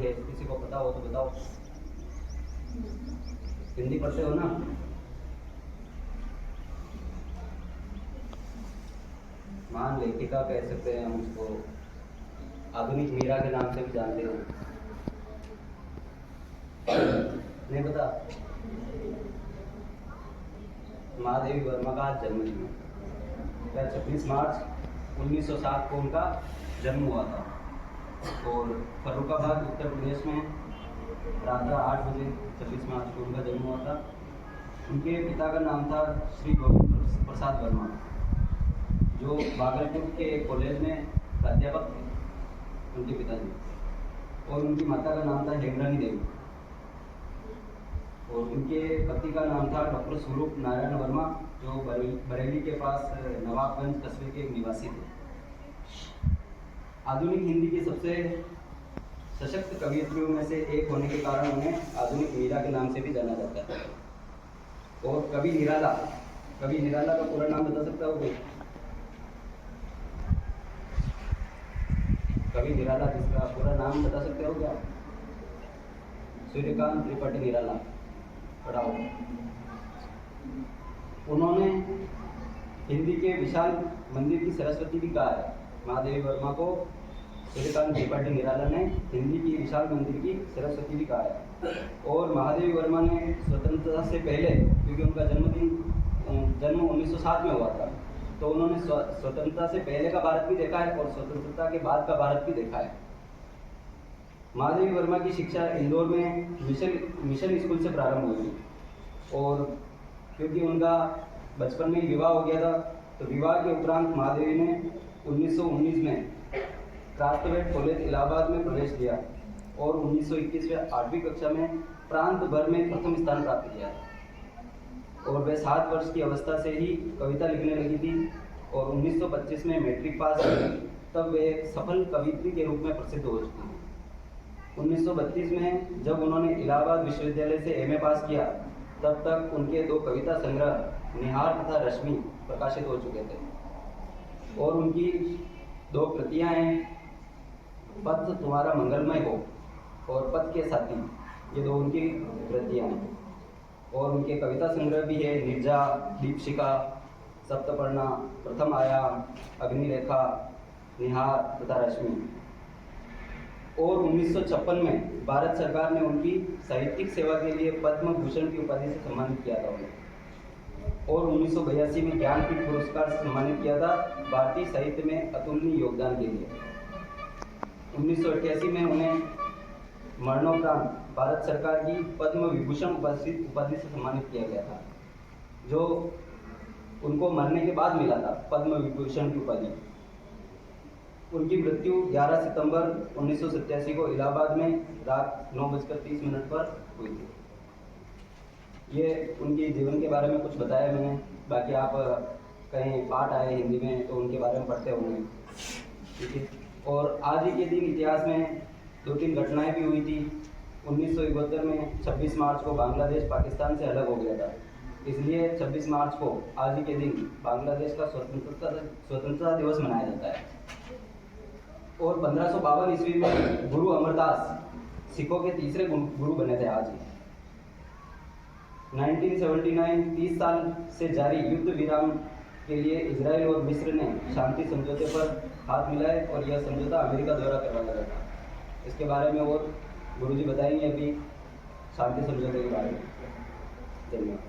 की है, किसी को पता हो तो बताओ। हिंदी पढ़ते हो ना? महान लेखिका कह सकते हैं हम उसको, आधुनिक मीरा के नाम से भी जानते हो। नहीं पता? महादेवी वर्मा का आज जन्मदिन है। 26 मार्च 1907 को उनका जन्म हुआ था और फर्रुखाबाद उत्तर प्रदेश में रात 8 बजे 26 मार्च को उनका जन्म हुआ था। उनके पिता का नाम था श्री गोविंद प्रसाद वर्मा, जो भागलपुर के कॉलेज में प्राध्यापक थे उनके पिताजी, और उनकी माता का नाम था हेमरानी देवी, और उनके पति का नाम था डॉक्टर स्वरूप नारायण वर्मा, जो बरेली के पास नवाबगंज कस्बे के एक निवासी थे। आधुनिक हिंदी की सबसे सशक्त कवियत्रियों में से एक होने के कारण उन्हें आधुनिक मीरा के नाम से भी जाना जाता है। और कवि निराला का पूरा नाम बता सकता हो कोई? कवि निराला, जिसका पूरा नाम बता सकते हो क्या? सूर्यकांत त्रिपाठी निराला। पढ़ाओ। उन्होंने हिंदी के विशाल मंदिर की सरस्वती भी कहा है। महादेवी वर्मा को सूर्यकांत त्रिपाठी निराला ने हिंदी की विशाल मंदिर की सरस्वती भी कहा है। और महादेवी वर्मा ने स्वतंत्रता से पहले, क्योंकि उनका जन्म 1907 में हुआ था, तो उन्होंने स्वतंत्रता से पहले का भारत भी देखा है और स्वतंत्रता के बाद का भारत भी देखा है। महादेवी वर्मा की शिक्षा इंदौर में मिशन स्कूल से प्रारंभ हुई, और क्योंकि उनका बचपन में ही विवाह हो गया था, तो विवाह के उपरांत महादेवी ने 1919 में क्राफ्टवेट कॉलेज इलाहाबाद में प्रवेश लिया और 1921 में 8वीं कक्षा में प्रांत भर में प्रथम स्थान प्राप्त किया। और वे 7 वर्ष की अवस्था से ही कविता लिखने लगी थी, और 1925 में मैट्रिक पास की, तब वे एक सफल कवियत्री के रूप में प्रसिद्ध हो चुकी थी। 1932 में जब उन्होंने इलाहाबाद विश्वविद्यालय से एमए पास किया, तब तक उनके 2 कविता संग्रह निहार तथा रश्मि प्रकाशित हो चुके थे, और उनकी 2 कृतियां हैं, पथ तुम्हारा मंगलमय हो और पथ के साथी, ये 2 उनकी कृतियां हैं। और उनके कविता संग्रह भी है निर्जा, दीपशिखा, सप्तपर्णा, प्रथम आयाम, अग्निरेखा, निहार तथा रश्मि। और 1956 में भारत सरकार ने उनकी साहित्यिक सेवा के लिए पद्म भूषण की उपाधि से सम्मानित किया था उन्हें, और 1982 में ज्ञानपीठ पुरस्कार से सम्मानित किया था भारतीय साहित्य में अतुलनीय योगदान के लिए। 1988 में उन्हें मरणोपरांत भारत सरकार की पद्म विभूषण उपाधि से सम्मानित किया गया था, जो उनको मरने के बाद मिला था, पद्म विभूषण की उपाधि। उनकी मृत्यु 11 सितंबर 1987 को इलाहाबाद में रात 9:30 पर हुई थी। ये उनके जीवन के बारे में कुछ बताया मैंने, बाकी आप कहीं पाठ आए हिंदी में तो उनके बारे में पढ़ते होंगे, ठीक है। और आज ही के दिन इतिहास में 2-3 घटनाएं भी हुई थी। 1971 में 26 मार्च को बांग्लादेश पाकिस्तान से अलग हो गया था, इसलिए 26 मार्च को आज ही के दिन बांग्लादेश का स्वतंत्रता दिवस मनाया जाता है। और 1552 ईस्वी में गुरु अमरदास सिखों के तीसरे गुरु बने थे आज ही। 1979 30 साल से जारी युद्ध विराम के लिए इजराइल और मिस्र ने शांति समझौते पर हाथ मिलाए, और यह समझौता अमेरिका द्वारा करवाया गया था। इसके बारे में और गुरुजी बताएंगे अभी शांति समझौते के बारे में। धन्यवाद।